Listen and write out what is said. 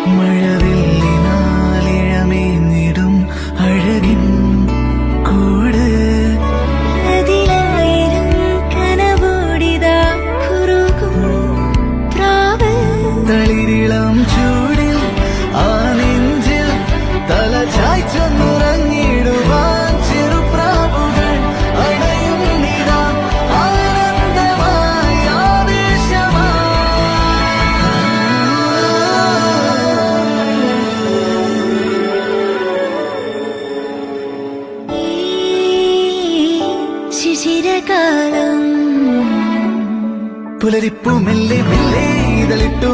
മഴവില്ലിനാലിഴമേഞ്ഞിടും അഴകിൻ കൂട് അതിലായിരം കനവോടിതാ കുറുകും പ്രാവ് തളിരിളം ചൂടിൽ ആ നെഞ്ചിൽ തല ചായ്ച്ചൊന്നുറങ്ങിടുവാൻ ചെറുപ്രാവുകൾ അടയും നിതാ ആനന്ദമായി ആവേശമായി. ശിശിരകാലം പുലരിപ്പു മെല്ലെ മെല്ലെ ഇതളിട്ടു